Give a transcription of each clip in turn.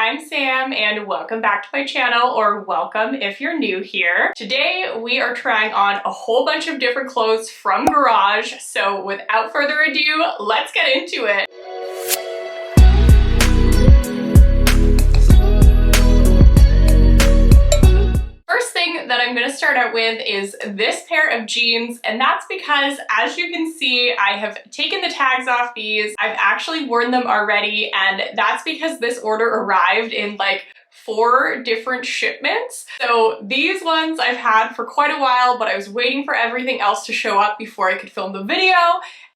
I'm Sam and welcome back to my channel, or welcome if you're new here. Today we are trying on a whole bunch of different clothes from Garage, so without further ado, let's get into it. First thing that I'm going to start out with is this pair of jeans, and that's because, as you can see, I have taken the tags off these. I've actually worn them already, and that's because this order arrived in like 4 different shipments. So these ones I've had for quite a while, but I was waiting for everything else to show up before I could film the video,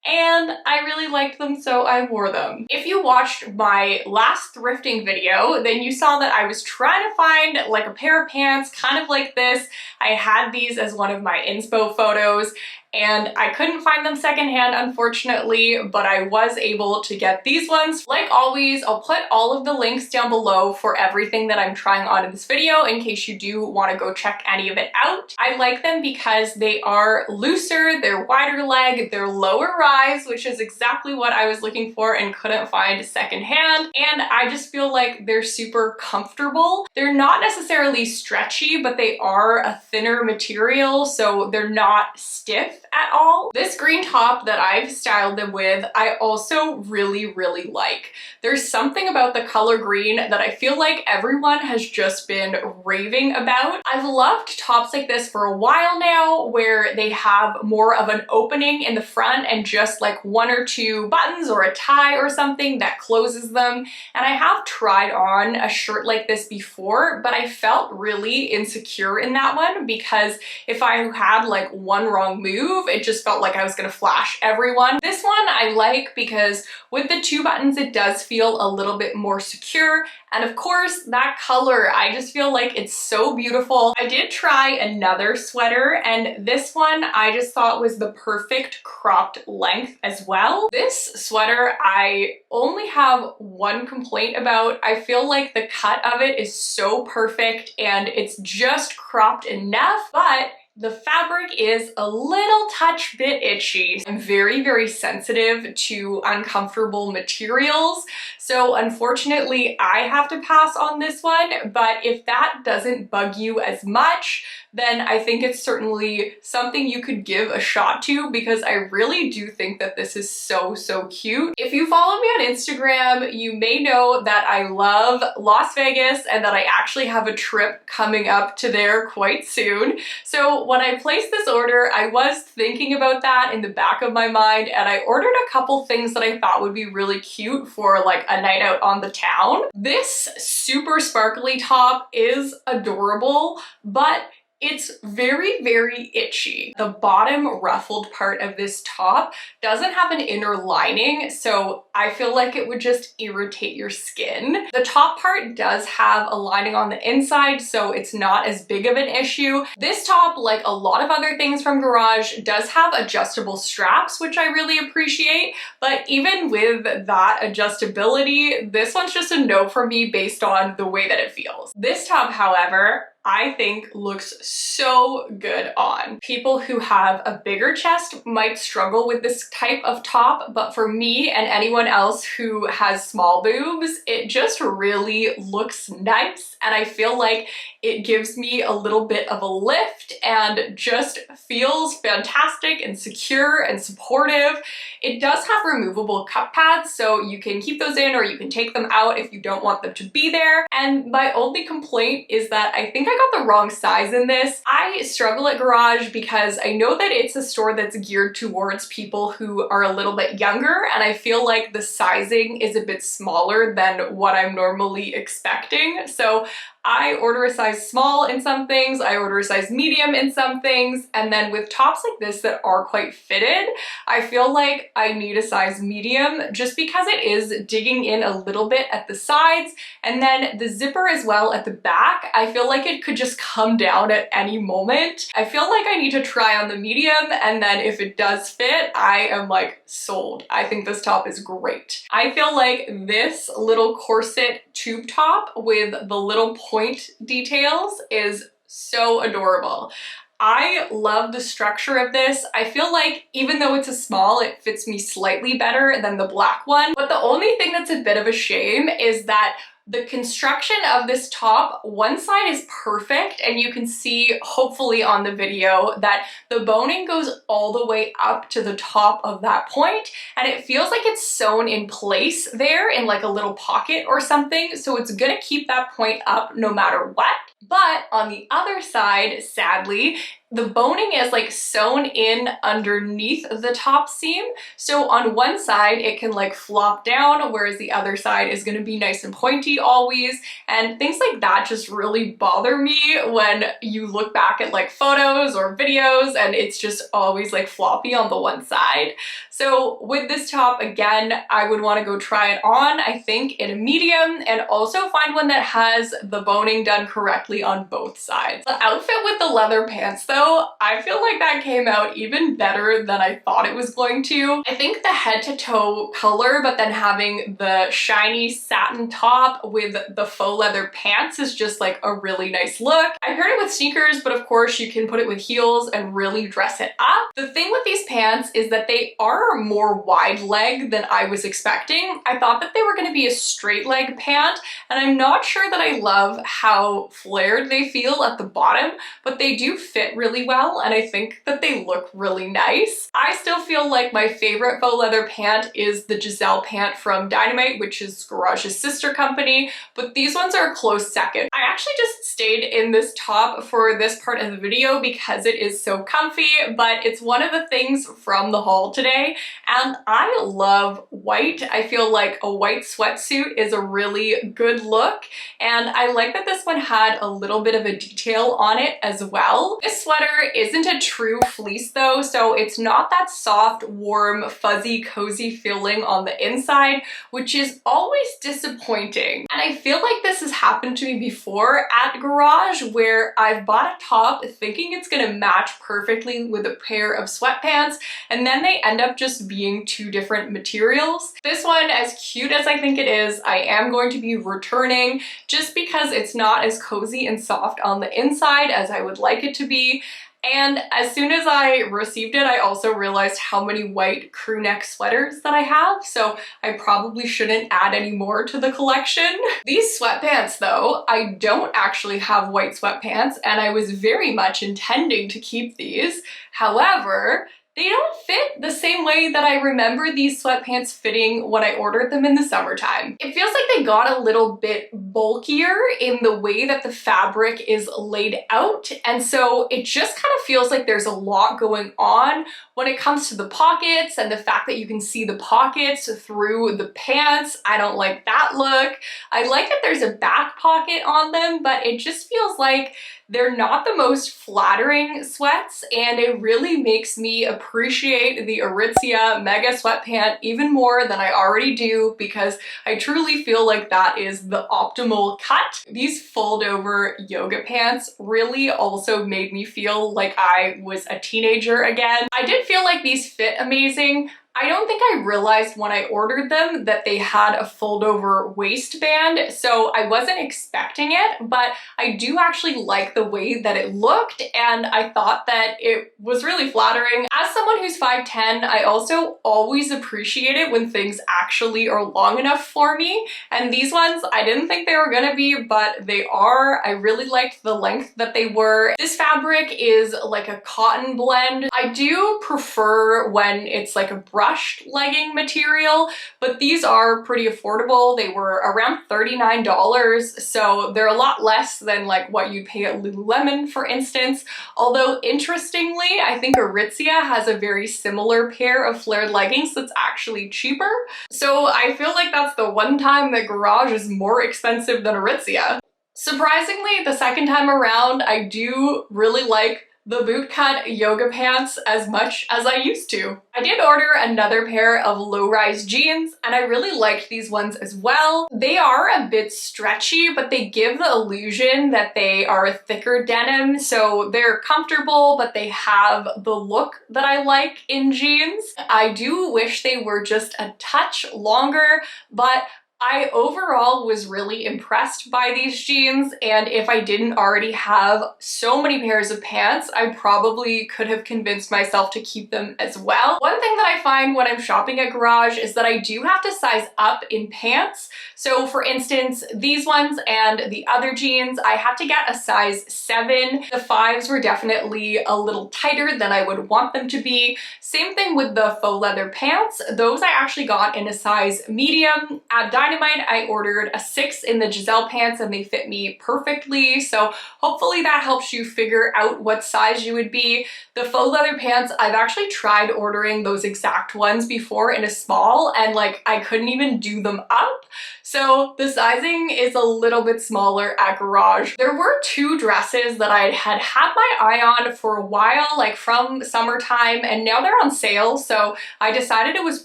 and I really liked them, so I wore them. If you watched my last thrifting video, then you saw that I was trying to find like a pair of pants kind of like this. I had these as one of my inspo photos, and I couldn't find them secondhand, unfortunately, but I was able to get these ones. Like always, I'll put all of the links down below for everything that I'm trying on in this video in case you do want to go check any of it out. I like them because they are looser, they're wider leg, they're lower rise, which is exactly what I was looking for and couldn't find secondhand, and I just feel like they're super comfortable. They're not necessarily stretchy, but they are a thinner material, so they're not stiff at all. This green top that I've styled them with, I also really like. There's something about the color green that I feel like everyone has just been raving about. I've loved tops like this for a while now, where they have more of an opening in the front and just like 1 or 2 buttons or a tie or something that closes them. And I have tried on a shirt like this before, but I felt really insecure in that one because if I had like one wrong move, it just felt like I was gonna flash everyone. This one I like because with the 2 buttons, it does feel a little bit more secure. And of course, that color, I just feel like it's so beautiful. I did try another sweater, and this one I just thought was the perfect cropped length as well. This sweater, I only have one complaint about. I feel like the cut of it is so perfect and it's just cropped enough, but the fabric is a little touch bit itchy. I'm very sensitive to uncomfortable materials, so unfortunately I have to pass on this one, but if that doesn't bug you as much, then I think it's certainly something you could give a shot to, because I really do think that this is so cute. If you follow me on Instagram, you may know that I love Las Vegas and that I actually have a trip coming up to there quite soon. So when I placed this order, I was thinking about that in the back of my mind, and I ordered a couple things that I thought would be really cute for like a night out on the town. This super sparkly top is adorable, but it's very itchy. The bottom ruffled part of this top doesn't have an inner lining, so I feel like it would just irritate your skin. The top part does have a lining on the inside, so it's not as big of an issue. This top, like a lot of other things from Garage, does have adjustable straps, which I really appreciate, but even with that adjustability, this one's just a no for me based on the way that it feels. This top, however, I think looks so good on. People who have a bigger chest might struggle with this type of top, but for me and anyone else who has small boobs, it just really looks nice, and I feel like it gives me a little bit of a lift and just feels fantastic and secure and supportive. It does have removable cup pads, so you can keep those in or you can take them out if you don't want them to be there. And my only complaint is that I think I got the wrong size in this. I struggle at Garage because I know that it's a store that's geared towards people who are a little bit younger, and I feel like the sizing is a bit smaller than what I'm normally expecting. So I order a size small in some things, I order a size medium in some things, and then with tops like this that are quite fitted, I feel like I need a size medium just because it is digging in a little bit at the sides, and then the zipper as well at the back, I feel like it could just come down at any moment. I feel like I need to try on the medium, and then if it does fit, I am like sold. I think this top is great. I feel like this little corset tube top with the little point details is so adorable. I love the structure of this. I feel like even though it's a small, it fits me slightly better than the black one. But the only thing that's a bit of a shame is that The construction of this top, one side is perfect, and you can see hopefully on the video that the boning goes all the way up to the top of that point, and it feels like it's sewn in place there in like a little pocket or something, so it's gonna keep that point up no matter what. But on the other side, sadly, the boning is like sewn in underneath the top seam. So on one side, it can like flop down, whereas the other side is gonna be nice and pointy always. And things like that just really bother me when you look back at like photos or videos and it's just always like floppy on the one side. So with this top, again, I would wanna go try it on, I think in a medium, and also find one that has the boning done correctly on both sides. The outfit with the leather pants though, I feel like that came out even better than I thought it was going to. I think the head to toe color, but then having the shiny satin top with the faux leather pants is just like a really nice look. I paired it with sneakers, but of course you can put it with heels and really dress it up. The thing with these pants is that they are more wide leg than I was expecting. I thought that they were going to be a straight leg pant, and I'm not sure that I love how flared they feel at the bottom, but they do fit really well, and I think that they look really nice. I still feel like my favorite faux leather pant is the Giselle pant from Dynamite, which is Garage's sister company, but these ones are a close second. I actually just stayed in this top for this part of the video because it is so comfy, but it's one of the things from the haul today, and I love white. I feel like a white sweatsuit is a really good look, and I like that this one had a little bit of a detail on it as well. This sweater isn't a true fleece though, so it's not that soft, warm, fuzzy, cozy feeling on the inside, which is always disappointing. And I feel like this has happened to me before at Garage, where I've bought a top thinking it's gonna match perfectly with a pair of sweatpants, and then they end up just being two different materials. This one, as cute as I think it is, I am going to be returning just because it's not as cozy and soft on the inside as I would like it to be. And as soon as I received it, I also realized how many white crew neck sweaters that I have, so I probably shouldn't add any more to the collection. These sweatpants though, I don't actually have white sweatpants, and I was very much intending to keep these. However, they don't fit the same way that I remember these sweatpants fitting when I ordered them in the summertime. It feels like they got a little bit bulkier in the way that the fabric is laid out, and so it just kind of feels like there's a lot going on when it comes to the pockets and the fact that you can see the pockets through the pants. I don't like that look. I like that there's a back pocket on them, but it just feels like they're not the most flattering sweats, and it really makes me appreciate the Aritzia Mega Sweatpant even more than I already do, because I truly feel like that is the optimal cut. These fold-over yoga pants really also made me feel like I was a teenager again. I did feel like these fit amazing. I don't think I realized when I ordered them that they had a fold-over waistband, so I wasn't expecting it, but I do actually like the way that it looked, and I thought that it was really flattering. As someone who's 5'10", I also always appreciate it when things actually are long enough for me, and these ones, I didn't think they were gonna be, but they are. I really liked the length that they were. This fabric is like a cotton blend. I do prefer when it's like a brushed legging material, but these are pretty affordable. They were around $39, so they're a lot less than like what you'd pay at Lululemon, for instance. Although interestingly, I think Aritzia has a very similar pair of flared leggings that's actually cheaper. So I feel like that's the one time that Garage is more expensive than Aritzia. Surprisingly, the second time around, I do really like the bootcut yoga pants as much as I used to. I did order another pair of low-rise jeans, and I really liked these ones as well. They are a bit stretchy, but they give the illusion that they are a thicker denim, so they're comfortable, but they have the look that I like in jeans. I do wish they were just a touch longer, but I overall was really impressed by these jeans, and if I didn't already have so many pairs of pants, I probably could have convinced myself to keep them as well. One thing that I find when I'm shopping at Garage is that I do have to size up in pants. So for instance, these ones and the other jeans, I had to get a size 7. The 5s were definitely a little tighter than I would want them to be. Same thing with the faux leather pants. Those I actually got in a size medium. At Dynamite, I ordered a 6 in the Giselle pants and they fit me perfectly. So hopefully that helps you figure out what size you would be. The faux leather pants, I've actually tried ordering those exact ones before in a small and like I couldn't even do them up. So the sizing is a little bit smaller at Garage. There were 2 dresses that I had my eye on for a while, like from summertime, and now they're on sale. So I decided it was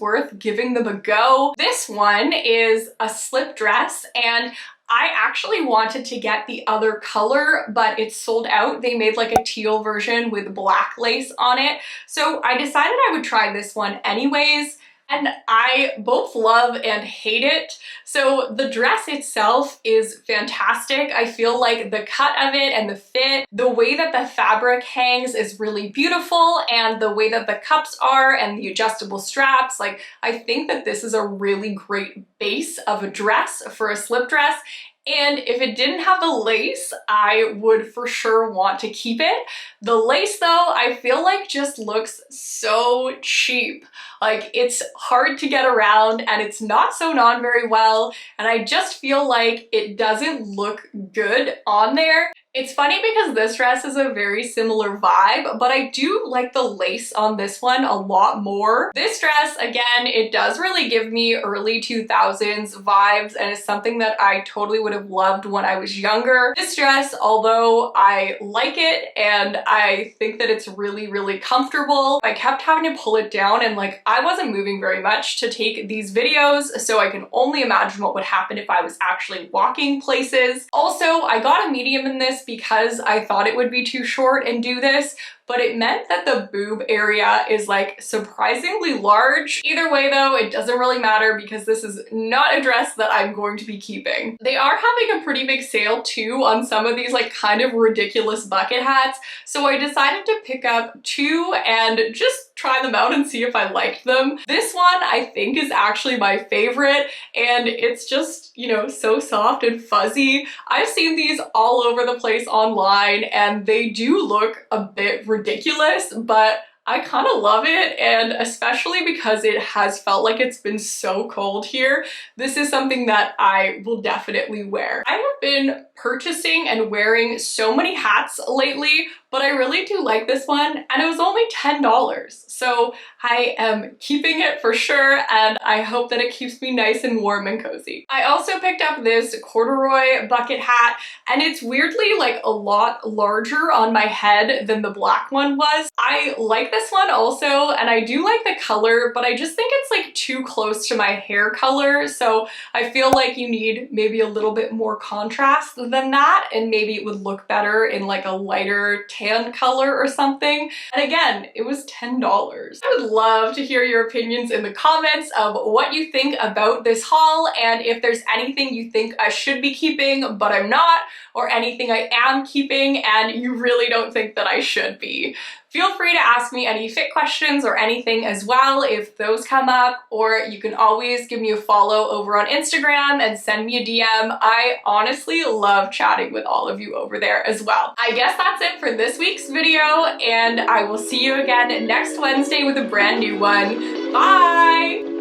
worth giving them a go. This one is a slip dress, and I actually wanted to get the other color, but it's sold out. They made like a teal version with black lace on it. So I decided I would try this one anyways. And I both love and hate it. So the dress itself is fantastic. I feel like the cut of it and the fit, the way that the fabric hangs is really beautiful, and the way that the cups are and the adjustable straps, like I think that this is a really great base of a dress for a slip dress. And if it didn't have the lace, I would for sure want to keep it. The lace though, I feel like just looks so cheap. Like it's hard to get around and it's not sewn on very well. And I just feel like it doesn't look good on there. It's funny because this dress is a very similar vibe, but I do like the lace on this one a lot more. This dress, again, it does really give me early 2000s vibes, and it's something that I totally would have loved when I was younger. This dress, although I like it and I think that it's really, really comfortable, I kept having to pull it down, and like I wasn't moving very much to take these videos, so I can only imagine what would happen if I was actually walking places. Also, I got a medium in this because I thought it would be too short and do this, but it meant that the boob area is like surprisingly large. Either way though, it doesn't really matter because this is not a dress that I'm going to be keeping. They are having a pretty big sale too on some of these like kind of ridiculous bucket hats, so I decided to pick up 2 and just try them out and see if I liked them. This one I think is actually my favorite, and it's just, you know, so soft and fuzzy. I've seen these all over the place online and they do look a bit ridiculous, but I kind of love it, and especially because it has felt like it's been so cold here, this is something that I will definitely wear. I have been purchasing and wearing so many hats lately, but I really do like this one, and it was only $10. So I am keeping it for sure, and I hope that it keeps me nice and warm and cozy. I also picked up this corduroy bucket hat, and it's weirdly like a lot larger on my head than the black one was. I like this one also, and I do like the color, but I just think it's like too close to my hair color, so I feel like you need maybe a little bit more contrast than that, and maybe it would look better in like a lighter tan color or something. And again, it was $10. I would love to hear your opinions in the comments of what you think about this haul, and if there's anything you think I should be keeping but I'm not, or anything I am keeping and you really don't think that I should be. Feel free to ask me any fit questions or anything as well if those come up, or you can always give me a follow over on Instagram and send me a DM. I honestly love chatting with all of you over there as well. I guess that's it for this week's video, and I will see you again next Wednesday with a brand new one. Bye!